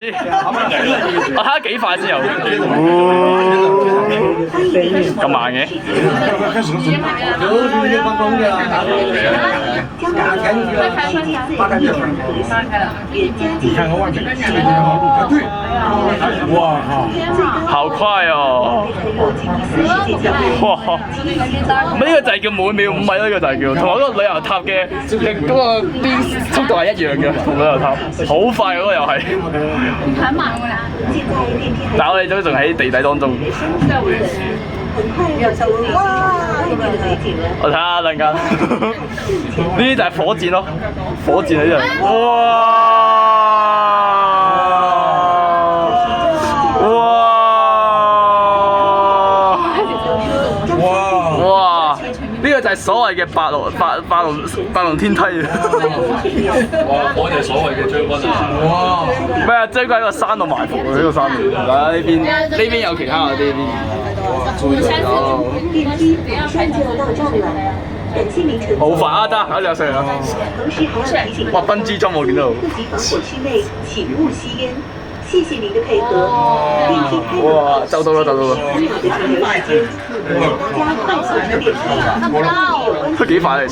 我睇下幾快先有，咁慢嘅。哇！好快哦！哇！呢個就係叫每秒5米，呢個就係叫同我嗰個旅遊塔嘅嗰個啲速度係一樣嘅，同旅遊塔好快嗰個又係。很慢㗎啦！但係我哋都仲喺地底當中。我睇下兩間，呢啲就係火箭咯，火箭喺度。哇！呢個就係所謂嘅八龍天梯啊！哇！我哋所謂嘅將軍啊！哇！咩啊？將軍喺個山度埋伏喎，呢個山度。嗱呢邊有其他啊，呢邊。好快啊！得，我哋有上啦。哇！賓之裝我見到。謝謝您的配合。哇！就到啦，就到啦。都幾快嚟。